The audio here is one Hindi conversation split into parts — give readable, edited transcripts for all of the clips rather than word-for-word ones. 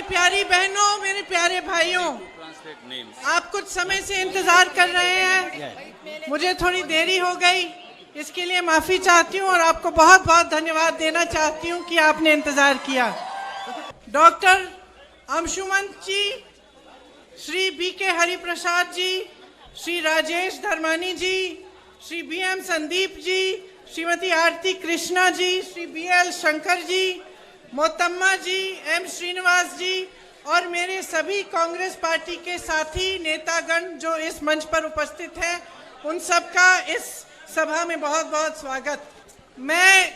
प्यारी बहनों, मेरे प्यारे भाइयों, आप कुछ समय से इंतजार कर रहे हैं। मुझे थोड़ी देरी हो गई, इसके लिए माफी चाहती हूँ और आपको बहुत बहुत धन्यवाद देना चाहती हूँ कि आपने इंतजार किया। डॉक्टर अंशुमन जी, श्री बीके हरिप्रसाद जी, श्री राजेश धर्मानी जी, श्री बीएम संदीप जी, श्रीमती आरती कृष्णा जी, श्री बीएल शंकर जी, मोतम्मा जी, एम श्रीनिवास जी और मेरे सभी कांग्रेस पार्टी के साथी नेतागण जो इस मंच पर उपस्थित हैं, उन सबका इस सभा में बहुत बहुत स्वागत। मैं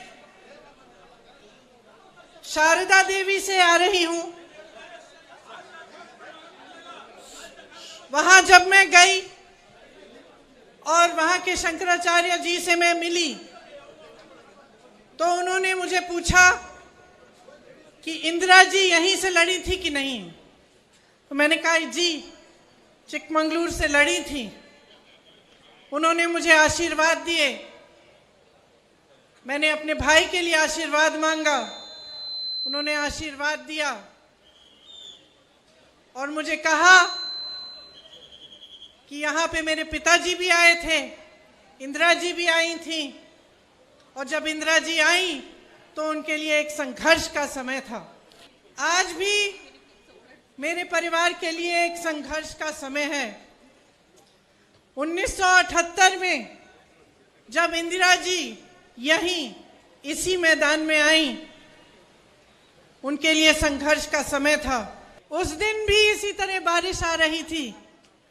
शारदा देवी से आ रही हूं। वहां जब मैं गई और वहां के शंकराचार्य जी से मैं मिली तो उन्होंने मुझे पूछा कि इंदिरा जी यहीं से लड़ी थी कि नहीं। तो मैंने कहा जी चिकमंगलूर से लड़ी थी। उन्होंने मुझे आशीर्वाद दिए। मैंने अपने भाई के लिए आशीर्वाद मांगा, उन्होंने आशीर्वाद दिया और मुझे कहा कि यहाँ पे मेरे पिताजी भी आए थे, इंदिरा जी भी आई थी और जब इंदिरा जी आई तो उनके लिए एक संघर्ष का समय था। आज भी मेरे परिवार के लिए एक संघर्ष का समय है। 1978 में जब इंदिरा जी यहीं इसी मैदान में आई, उनके लिए संघर्ष का समय था। उस दिन भी इसी तरह बारिश आ रही थी।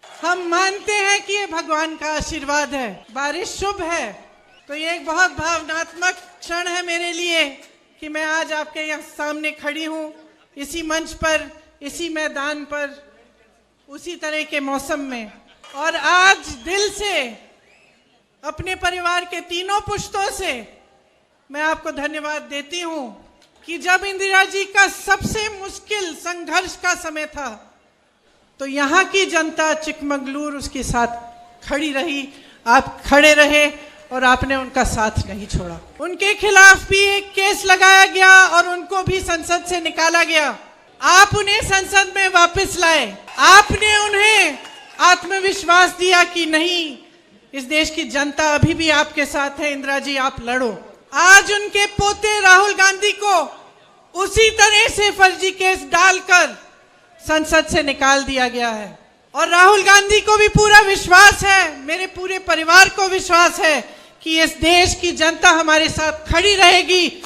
हम मानते हैं कि ये भगवान का आशीर्वाद है, बारिश शुभ है। तो ये एक बहुत भावनात्मक क्षण है मेरे लिए कि मैं आज आपके यहाँ सामने खड़ी हूँ, इसी मंच पर, इसी मैदान पर, उसी तरह के मौसम में। और आज दिल से अपने परिवार के तीनों पुश्तों से मैं आपको धन्यवाद देती हूँ कि जब इंदिरा जी का सबसे मुश्किल संघर्ष का समय था तो यहाँ की जनता चिकमंगलूर उसके साथ खड़ी रही। आप खड़े रहे और आपने उनका साथ नहीं छोड़ा। उनके खिलाफ भी एक केस लगाया गया और उनको भी संसद से निकाला गया। आप उन्हें संसद में वापस लाए। आपने उन्हें आत्मविश्वास दिया कि नहीं, इस देश की जनता अभी भी आपके साथ है, इंदिरा जी आप लड़ो। आज उनके पोते राहुल गांधी को उसी तरह से फर्जी केस डालकर संसद से निकाल दिया गया है और राहुल गांधी को भी पूरा विश्वास है, मेरे पूरे परिवार को विश्वास है कि इस देश की जनता हमारे साथ खड़ी रहेगी।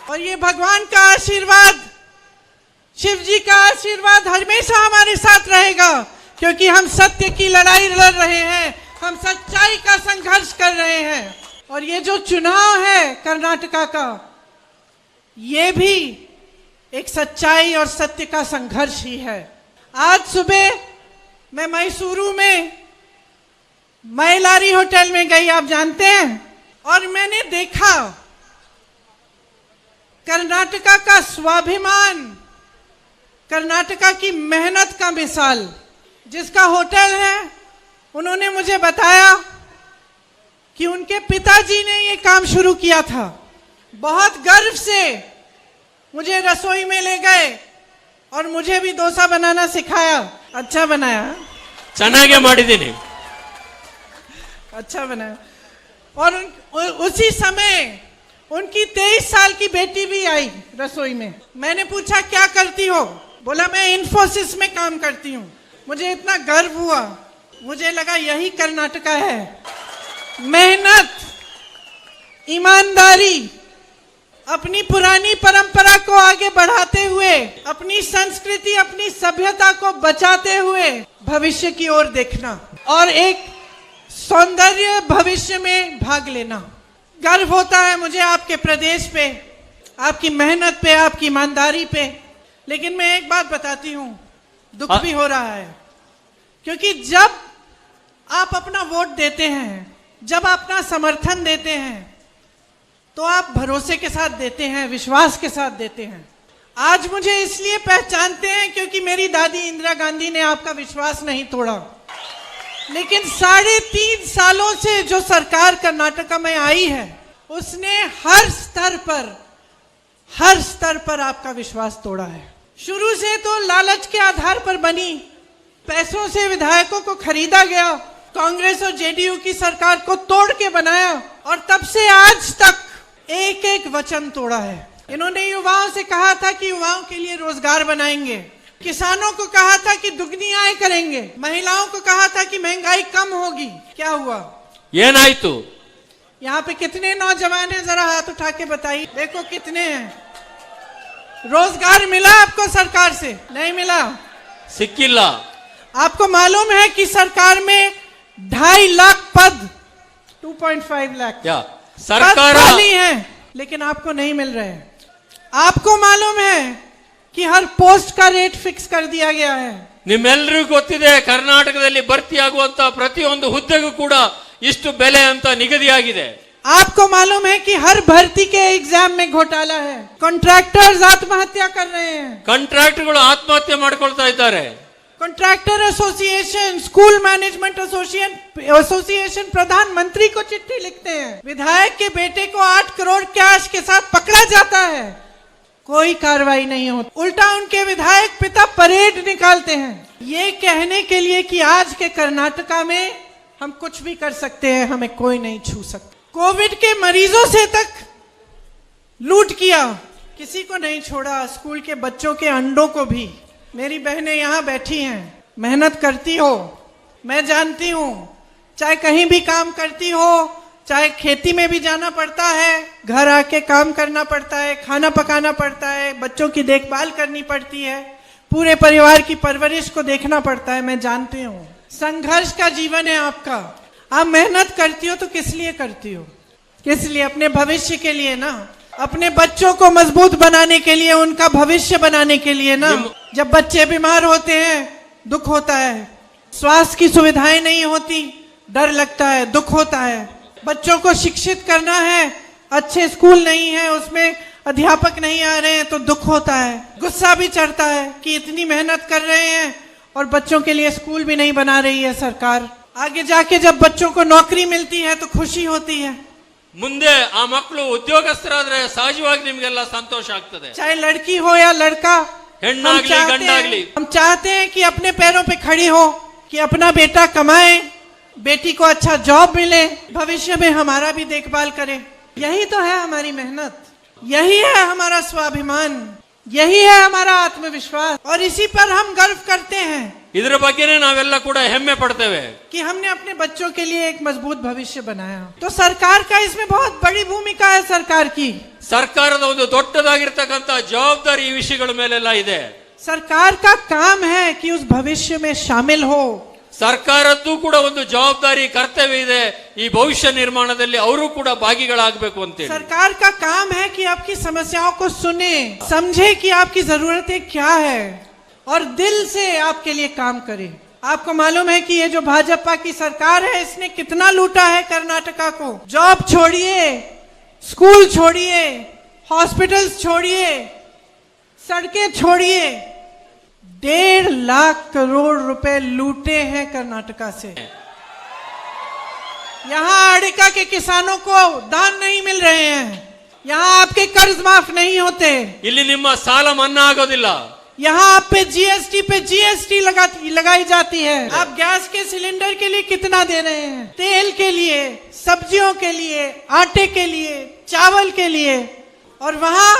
और ये भगवान का आशीर्वाद, शिव जी का आशीर्वाद हमेशा हमारे साथ रहेगा, क्योंकि हम सत्य की लड़ाई लड़ रहे हैं, हम सच्चाई का संघर्ष कर रहे हैं। और ये जो चुनाव है कर्नाटका का, ये भी एक सच्चाई और सत्य का संघर्ष ही है। आज सुबह मैं मैसूरू में मैलारी होटल में गई, आप जानते हैं, और मैंने देखा कर्नाटका का स्वाभिमान, कर्नाटका की मेहनत का मिसाल। जिसका होटल है, उन्होंने मुझे बताया कि उनके पिताजी ने ये काम शुरू किया था। बहुत गर्व से मुझे रसोई में ले गए और मुझे भी डोसा बनाना सिखाया। अच्छा बनाया, ಚೆನ್ನಾಗೇ ಮಾಡಿದ್ದೀನಿ, अच्छा बनाया। और उसी समय उनकी 23 साल की बेटी भी आई रसोई में। मैंने पूछा क्या करती हो? बोला मैं इन्फोसिस में काम करती हूँ। मुझे इतना गर्व हुआ, मुझे लगा यही कर्नाटका है। मेहनत, ईमानदारी, अपनी पुरानी परंपरा को आगे बढ़ाते हुए, अपनी संस्कृति, अपनी सभ्यता को बचाते हुए भविष्य की ओर देखना और एक सौंदर्य भविष्य में भाग लेना। गर्व होता है मुझे आपके प्रदेश पे, आपकी मेहनत पे, आपकी ईमानदारी पे। लेकिन मैं एक बात बताती हूँ, दुख भी हो रहा है, क्योंकि जब आप अपना वोट देते हैं, जब अपना समर्थन देते हैं, तो आप भरोसे के साथ देते हैं, विश्वास के साथ देते हैं। आज मुझे इसलिए पहचानते हैं क्योंकि मेरी दादी इंदिरा गांधी ने आपका विश्वास नहीं तोड़ा। लेकिन 3.5 सालों से जो सरकार कर्नाटका में आई है, उसने हर स्तर पर आपका विश्वास तोड़ा है। शुरू से तो लालच के आधार पर बनी, पैसों से विधायकों को खरीदा गया, कांग्रेस और जेडीयू की सरकार को तोड़ के बनाया और तब से आज तक एक एक वचन तोड़ा है। इन्होंने युवाओं से कहा था कि युवाओं के लिए रोजगार बनाएंगे, किसानों को कहा था कि दुगनी आय करेंगे, महिलाओं को कहा था कि महंगाई कम होगी। क्या हुआ? ಏನಾಯ್ತು? यहाँ पे कितने नौजवान हैं, जरा हाथ उठा के बताइए। देखो कितने हैं। रोजगार मिला आपको सरकार से? नहीं मिला। ಸಿಕ್ಕಿಲ್ಲ। आपको मालूम है कि सरकार में 2.5 लाख पद, 2.5 लाख ಯಾ पद ಸರ್ಕಾರ खाली हैं, लेकिन आपको नहीं मिल रहे हैं। आपको मालूम है कि हर पोस्ट का रेट फिक्स कर दिया गया है। ನಿಮ್ಮೆಲ್ಲರಿಗೂ ಗೊತ್ತಿದೆ, ಕರ್ನಾಟಕದಲ್ಲಿ ಭರ್ತಿಯಾಗುವಂತ ಪ್ರತಿಯೊಂದು ಹುದ್ದೆಗೂ ಕೂಡ ಇಷ್ಟು ಬೆಲೆ ಅಂತ ನಿಗದಿಯಾಗಿದೆ। आपको मालूम है कि हर भर्ती के एग्जाम में घोटाला है, कॉन्ट्रैक्टर्स आत्महत्या कर रहे हैं, ಕಾಂಟ್ರಾಕ್ಟ್ಗಳು ಆತ್ಮಹತ್ಯೆ ಮಾಡ್ಕೊಳ್ತಾ ಇದ್ದಾರೆ। Contractor association, school management association प्रधानमंत्री को चिट्ठी लिखते हैं, विधायक के बेटे को 8 करोड़ कैश के साथ पकड़ा जाता है, कोई कार्रवाई नहीं होती। उल्टा उनके विधायक पिता परेड निकालते हैं, ये कहने के लिए कि आज के कर्नाटका में हम कुछ भी कर सकते हैं, हमें कोई नहीं छू सकता। कोविड के मरीजों से तक लूट किया, किसी को नहीं छोड़ा, स्कूल के बच्चों के अंडों को भी। मेरी बहनें यहाँ बैठी हैं, मेहनत करती हो, मैं जानती हूँ, चाहे कहीं भी काम करती हो, चाहे खेती में भी जाना पड़ता है, घर आके काम करना पड़ता है, खाना पकाना पड़ता है, बच्चों की देखभाल करनी पड़ती है, पूरे परिवार की परवरिश को देखना पड़ता है, मैं जानती हूँ। संघर्ष का जीवन है आपका। आप मेहनत करती हो तो किस लिए करती हो? किस लिए? अपने भविष्य के लिए ना, अपने बच्चों को मजबूत बनाने के लिए, उनका भविष्य बनाने के लिए ना। जब बच्चे बीमार होते हैं दुख होता है, स्वास्थ्य की सुविधाएं नहीं होती डर लगता है, दुख होता है। बच्चों को शिक्षित करना है, अच्छे स्कूल नहीं है, उसमें अध्यापक नहीं आ रहे हैं तो दुख होता है, गुस्सा भी चढ़ता है कि इतनी मेहनत कर रहे हैं और बच्चों के लिए स्कूल भी नहीं बना रही है सरकार। आगे जाके जब बच्चों को नौकरी मिलती है तो खुशी होती है। ಮುಂದೆ ಆ ಮಕ್ಕಳು ಉದ್ಯೋಗಸ್ಥರಾದ್ರೆ ಸಹಜವಾಗಿ ನಿಮಗೆಲ್ಲ ಸಂತೋಷ ಆಗ್ತದೆ। चाहे लड़की हो या लड़का, ಹೆಣ್ಣಾಗ್ಲಿ ಗಂಡಾಗ್ಲಿ, हम चाहते हैं कि अपने पैरों पे खड़ी हो, कि अपना बेटा कमाए, बेटी को अच्छा जॉब मिले, भविष्य में हमारा भी देखभाल करे। यही तो है हमारी मेहनत, यही है हमारा स्वाभिमान, यही है हमारा आत्मविश्वास, और इसी पर हम गर्व करते हैं। ಇದರ ಬಗ್ಗೆನೇ ನಾವೆಲ್ಲ ಕೂಡ ಹೆಮ್ಮೆ ಪಡ್ತೇವೆ कि हमने अपने बच्चों के लिए एक मजबूत भविष्य बनाया। तो सरकार का इसमें बहुत बड़ी भूमिका है। सरकार की, ಸರ್ಕಾರದ ಒಂದು ದೊಡ್ಡದಾಗಿರ್ತಕ್ಕಂತ ಜವಾಬ್ದಾರಿ ಈ ವಿಷಯಗಳ ಮೇಲೆಲ್ಲ ಇದೆ। सरकार का काम है कि उस भविष्य में शामिल हो। ಸರ್ಕಾರದ್ದು ಕೂಡ ಒಂದು ಜವಾಬ್ದಾರಿ ಕರ್ತವ್ಯ ಇದೆ, ಈ ಭವಿಷ್ಯ ನಿರ್ಮಾಣದಲ್ಲಿ ಅವರು ಕೂಡ ಭಾಗಿಗಳಾಗಬೇಕು ಅಂತ। सरकार का काम है कि आपकी समस्याओं को सुने, समझे कि आपकी जरूरतें क्या है और दिल से आपके लिए काम करे। आपको मालूम है कि ये जो भाजपा की सरकार है, इसने कितना लूटा है कर्नाटका को। जॉब छोड़िए, स्कूल छोड़िए, हॉस्पिटल्स छोड़िए, सड़कें छोड़िए, 1.5 लाख करोड़ रुपए लूटे हैं कर्नाटका से। यहाँ अड़िका के किसानों को दान नहीं मिल रहे हैं, यहाँ आपके कर्ज माफ नहीं होते, ಇಲ್ಲಿ ನಿಮ್ಮ ಸಾಲ ಮನ್ನಾ ಆಗೋದಿಲ್ಲ, यहाँ आप पे जीएसटी लगाई जाती है। आप गैस के सिलेंडर के लिए कितना दे रहे हैं, तेल के लिए, सब्जियों के लिए, आटे के लिए, चावल के लिए, और वहाँ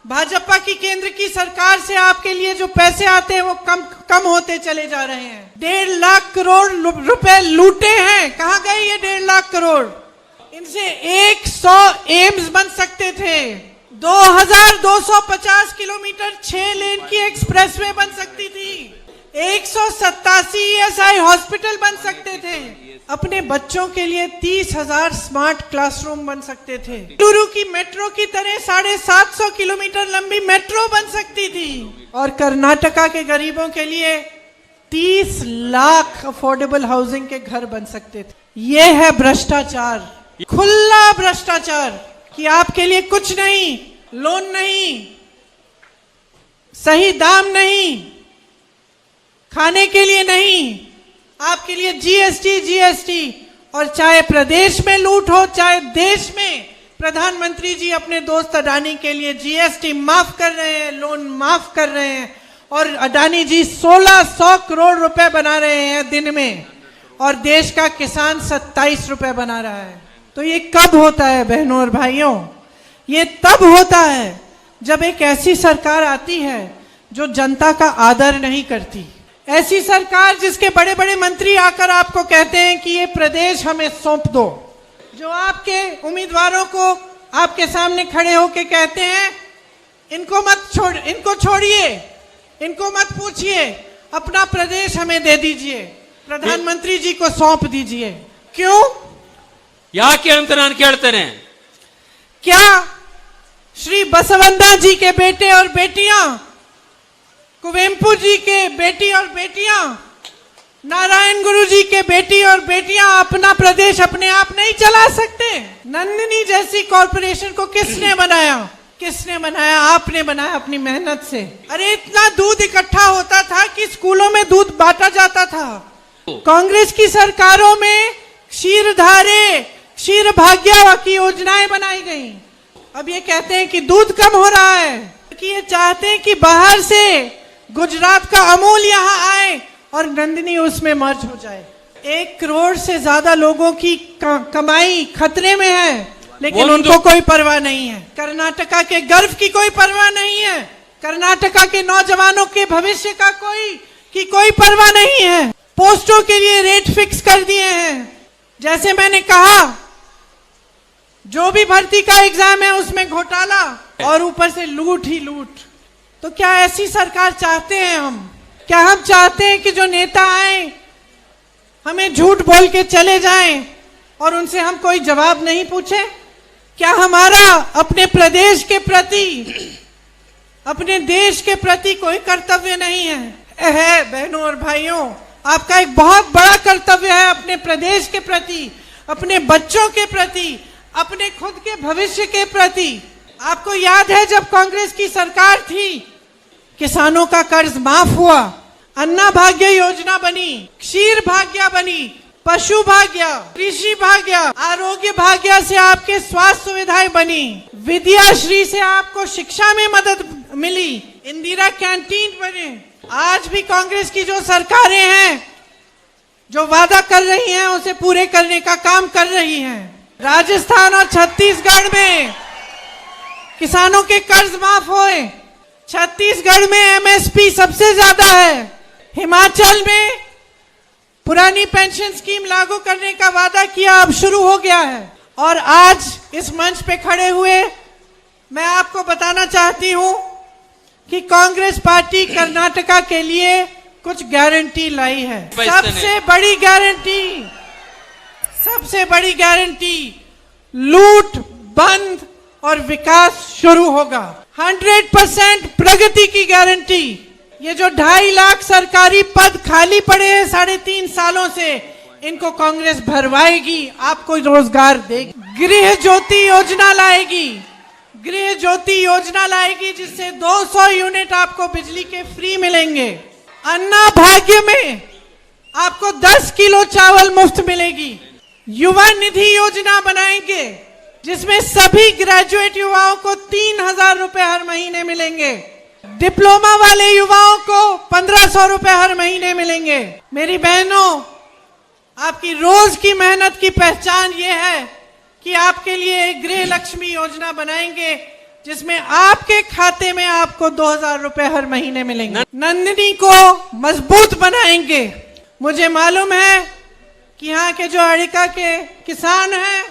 भाजपा की केंद्र की सरकार से आपके लिए जो पैसे आते हैं वो कम होते चले जा रहे हैं। 1.5 लाख करोड़ रुपए लूटे हैं। कहाँ गए ये 1.5 लाख करोड़? इनसे 100 एम्स बन सकते थे, 2250 किलोमीटर 6 लेन की एक्सप्रेसवे बन सकती थी, 187 ESI हॉस्पिटल बन सकते थे, अपने बच्चों के लिए 30,000 स्मार्ट क्लासरूम बन सकते थे, बेंगलुरु की मेट्रो की तरह 750 किलोमीटर लंबी मेट्रो बन सकती थी, और कर्नाटका के गरीबों के लिए 30 लाख अफोर्डेबल हाउसिंग के घर बन सकते थे। ये है भ्रष्टाचार, खुला भ्रष्टाचार, कि आपके लिए कुछ नहीं, लोन नहीं, सही दाम नहीं, खाने के लिए नहीं, आपके लिए जीएसटी, और चाहे प्रदेश में लूट हो चाहे देश में, प्रधानमंत्री जी अपने दोस्त अडानी के लिए जीएसटी माफ कर रहे हैं, लोन माफ कर रहे हैं, और अडानी जी 1600 करोड़ रुपए बना रहे हैं दिन में, और देश का किसान 27 रुपए बना रहा है। तो ये कब होता है बहनों और भाइयों? ये तब होता है जब एक ऐसी सरकार आती है जो जनता का आदर नहीं करती। ऐसी सरकार जिसके बड़े बड़े मंत्री आकर आपको कहते हैं कि ये प्रदेश हमें सौंप दो, जो आपके उम्मीदवारों को आपके सामने खड़े होके कहते हैं इनको छोड़िए, इनको मत पूछिए, अपना प्रदेश हमें दे दीजिए, प्रधानमंत्री जी को सौंप दीजिए। क्यों? ಯಾಕೆ ಅಂತ ನಾನು ಕೇಳ್ತೇನೆ। क्या श्री बसवंता जी के बेटे और बेटियां, कुवेम्पु जी के बेटी और बेटियां, नारायण गुरु जी के बेटी और बेटियां अपना प्रदेश अपने आप नहीं चला सकते? नंदिनी जैसी कॉरपोरेशन को किसने बनाया? किसने बनाया? आपने बनाया अपनी मेहनत से। अरे इतना दूध इकट्ठा होता था कि स्कूलों में दूध बांटा जाता था। कांग्रेस की सरकारों में क्षीरधारे, क्षीर भाग्य की योजनाएं बनाई गई। अब ये कहते हैं कि दूध कम हो रहा है, कि ये चाहते हैं कि बाहर से गुजरात का अमूल यहाँ आए और नंदिनी उसमें मर्ज हो जाए। 1 करोड़ से ज्यादा लोगों की कमाई खतरे में है, लेकिन उनको कोई परवाह नहीं है। कर्नाटका के गर्व की कोई परवाह नहीं है, कर्नाटका के नौजवानों के भविष्य का कोई परवाह नहीं है। पोस्टों के लिए रेट फिक्स कर दिए हैं। जैसे मैंने कहा, जो भी भर्ती का एग्जाम है उसमें घोटाला और ऊपर से लूट ही लूट। तो क्या ऐसी सरकार चाहते हैं हम? क्या हम चाहते हैं कि जो नेता आए हमें झूठ बोल के चले जाएं और उनसे हम कोई जवाब नहीं पूछे? क्या हमारा अपने प्रदेश के प्रति, अपने देश के प्रति कोई कर्तव्य नहीं है? बहनों और भाइयों, आपका एक बहुत बड़ा कर्तव्य है अपने प्रदेश के प्रति, अपने बच्चों के प्रति, अपने खुद के भविष्य के प्रति। आपको याद है जब कांग्रेस की सरकार थी, किसानों का कर्ज माफ हुआ, अन्ना भाग्य योजना बनी, क्षीर भाग्य बनी, पशु भाग्य, कृषि भाग्य, आरोग्य भाग्य से आपके स्वास्थ्य सुविधाएं बनी, विद्याश्री से आपको शिक्षा में मदद मिली, इंदिरा कैंटीन बने। आज भी कांग्रेस की जो सरकारें हैं, जो वादा कर रही हैं उसे पूरे करने का काम कर रही हैं। राजस्थान और छत्तीसगढ़ में किसानों के कर्ज माफ हुए, छत्तीसगढ़ में एमएसपी सबसे ज्यादा है, हिमाचल में पुरानी पेंशन स्कीम लागू करने का वादा किया, अब शुरू हो गया है। और आज इस मंच पे खड़े हुए मैं आपको बताना चाहती हूं कि कांग्रेस पार्टी कर्नाटका के लिए कुछ गारंटी लाई है। सबसे बड़ी गारंटी लूट बंद और विकास शुरू होगा। 100% प्रगति की गारंटी। ये जो 2.5 लाख सरकारी पद खाली पड़े हैं 3.5 सालों से, इनको कांग्रेस भरवाएगी, आपको रोजगार देगी। गृह ज्योति योजना लाएगी, गृह ज्योति योजना लाएगी जिससे 200 यूनिट आपको बिजली के फ्री मिलेंगे। अन्ना भाग्य में आपको 10 किलो चावल मुफ्त मिलेगी। युवा निधि योजना बनाएंगे जिसमें सभी ग्रेजुएट युवाओं को 3,000 रुपए हर महीने मिलेंगे। डिप्लोमा वाले युवाओं को 1,500 रुपए हर महीने मिलेंगे। मेरी बहनों, आपकी रोज की मेहनत की पहचान ये है कि आपके लिए एक गृह लक्ष्मी योजना बनाएंगे जिसमें आपके खाते में आपको 2,000 रुपए हर महीने मिलेंगे। नंदिनी को मजबूत बनाएंगे। मुझे मालूम है कि यहाँ के जो अड़िका के किसान हैं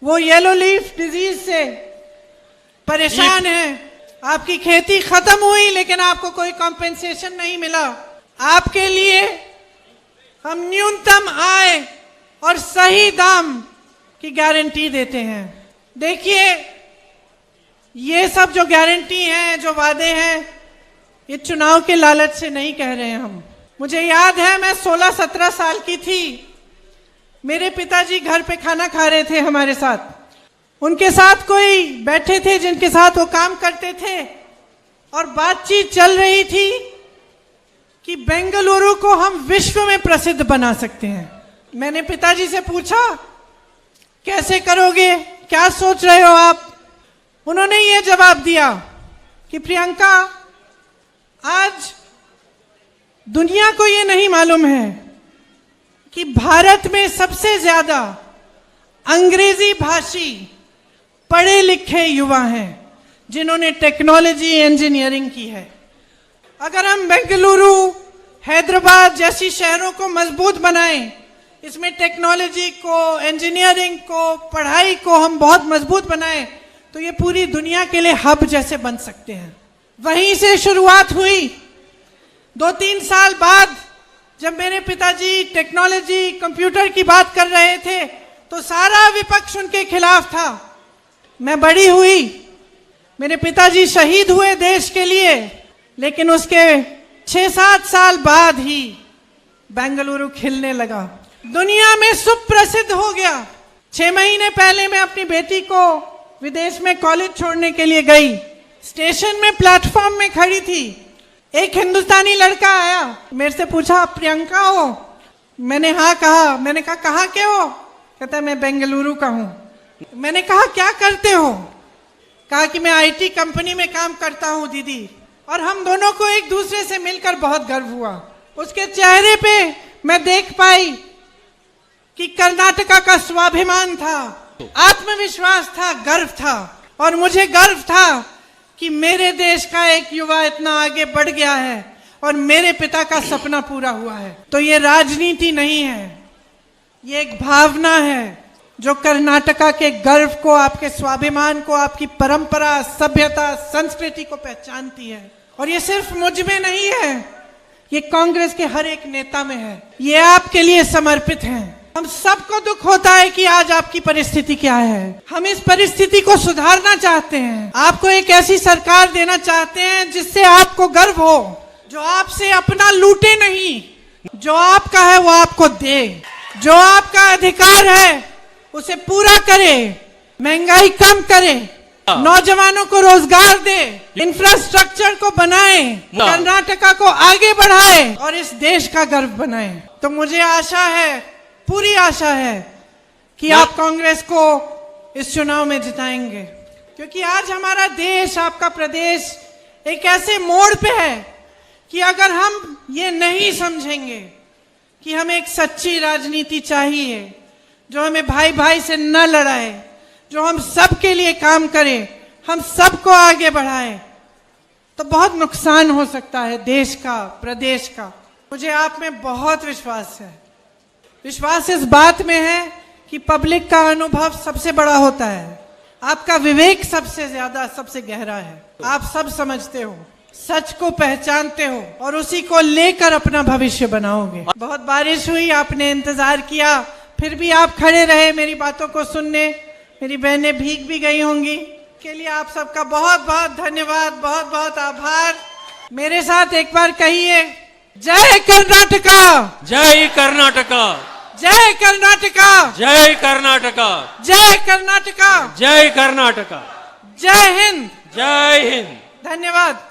वो येलो लीफ डिजीज से परेशान हैं। आपकी खेती खत्म हुई लेकिन आपको कोई कॉम्पेंसेशन नहीं मिला। आपके लिए हम न्यूनतम आय और सही दाम की गारंटी देते हैं। देखिए, ये सब जो गारंटी हैं, जो वादे हैं, ये चुनाव के लालच से नहीं कह रहे हैं हम। मुझे याद है मैं 16-17 साल की थी, मेरे पिताजी घर पे खाना खा रहे थे हमारे साथ। उनके साथ कोई बैठे थे जिनके साथ वो काम करते थे और बातचीत चल रही थी कि बेंगलुरु को हम विश्व में प्रसिद्ध बना सकते हैं। मैंने पिताजी से पूछा कैसे करोगे, क्या सोच रहे हो आप? उन्होंने ये जवाब दिया कि प्रियंका, आज दुनिया को ये नहीं मालूम है कि भारत में सबसे ज्यादा अंग्रेजी भाषी पढ़े लिखे युवा हैं जिन्होंने टेक्नोलॉजी इंजीनियरिंग की है। अगर हम बेंगलुरु, हैदराबाद जैसी शहरों को मजबूत बनाएं, इसमें टेक्नोलॉजी को, इंजीनियरिंग को, पढ़ाई को हम बहुत मजबूत बनाएं, तो ये पूरी दुनिया के लिए हब जैसे बन सकते हैं। वहीं से शुरुआत हुई। 2-3 साल बाद जब मेरे पिताजी टेक्नोलॉजी, कंप्यूटर की बात कर रहे थे तो सारा विपक्ष उनके खिलाफ था। मैं बड़ी हुई, मेरे पिताजी शहीद हुए देश के लिए, लेकिन उसके 6-7 साल बाद ही बेंगलुरु खिलने लगा, दुनिया में सुप्रसिद्ध हो गया। 6 महीने पहले मैं अपनी बेटी को विदेश में कॉलेज छोड़ने के लिए गई। स्टेशन में प्लेटफॉर्म में खड़ी थी, एक हिंदुस्तानी लड़का आया, मेरे से पूछा, आप प्रियंका हो? मैंने हाँ कहा। मैंने कहा, कहाँ के हो? कहता है, मैं बेंगलुरु का हूँ। मैंने कहा, क्या करते हो? कहा कि मैं आईटी कंपनी में काम करता हूँ दीदी। और हम दोनों को एक दूसरे से मिलकर बहुत गर्व हुआ। उसके चेहरे पे मैं देख पाई कि कर्नाटका का स्वाभिमान था, आत्मविश्वास था, गर्व था। और मुझे गर्व था कि मेरे देश का एक युवा इतना आगे बढ़ गया है और मेरे पिता का सपना पूरा हुआ है। तो ये राजनीति नहीं है, ये एक भावना है जो कर्नाटका के गर्व को, आपके स्वाभिमान को, आपकी परंपरा, सभ्यता, संस्कृति को पहचानती है। और ये सिर्फ मुझ में नहीं है, ये कांग्रेस के हर एक नेता में है। ये आपके लिए समर्पित है। हम सबको दुख होता है कि आज आपकी परिस्थिति क्या है। हम इस परिस्थिति को सुधारना चाहते हैं, आपको एक ऐसी सरकार देना चाहते हैं जिससे आपको गर्व हो, जो आपसे अपना लूटे नहीं, जो आपका है वो आपको दे, जो आपका अधिकार है उसे पूरा करे, महंगाई कम करे, नौजवानों को रोजगार दे, इंफ्रास्ट्रक्चर को बनाए, कर्नाटका को आगे बढ़ाए और इस देश का गर्व बनाए। तो मुझे आशा है, पूरी आशा है कि आप कांग्रेस को इस चुनाव में जिताएंगे, क्योंकि आज हमारा देश, आपका प्रदेश एक ऐसे मोड़ पे है कि अगर हम ये नहीं समझेंगे कि हमें एक सच्ची राजनीति चाहिए जो हमें भाई भाई से न लड़ाए, जो हम सबके लिए काम करे, हम सबको आगे बढ़ाए, तो बहुत नुकसान हो सकता है देश का, प्रदेश का। मुझे आप में बहुत विश्वास है। विश्वास इस बात में है कि पब्लिक का अनुभव सबसे बड़ा होता है, आपका विवेक सबसे ज्यादा, सबसे गहरा है। आप सब समझते हो, सच को पहचानते हो और उसी को लेकर अपना भविष्य बनाओगे। बहुत बारिश हुई, आपने इंतजार किया, फिर भी आप खड़े रहे मेरी बातों को सुनने। मेरी बहनें भीग भी गई होंगी। के लिए आप सबका बहुत बहुत धन्यवाद, बहुत बहुत आभार। मेरे साथ एक बार कहिए, जय कर्नाटका, जय कर्नाटका, जय कर्नाटका, जय कर्नाटका, जय कर्नाटका, जय कर्नाटका, जय हिंद, जय हिंद। धन्यवाद।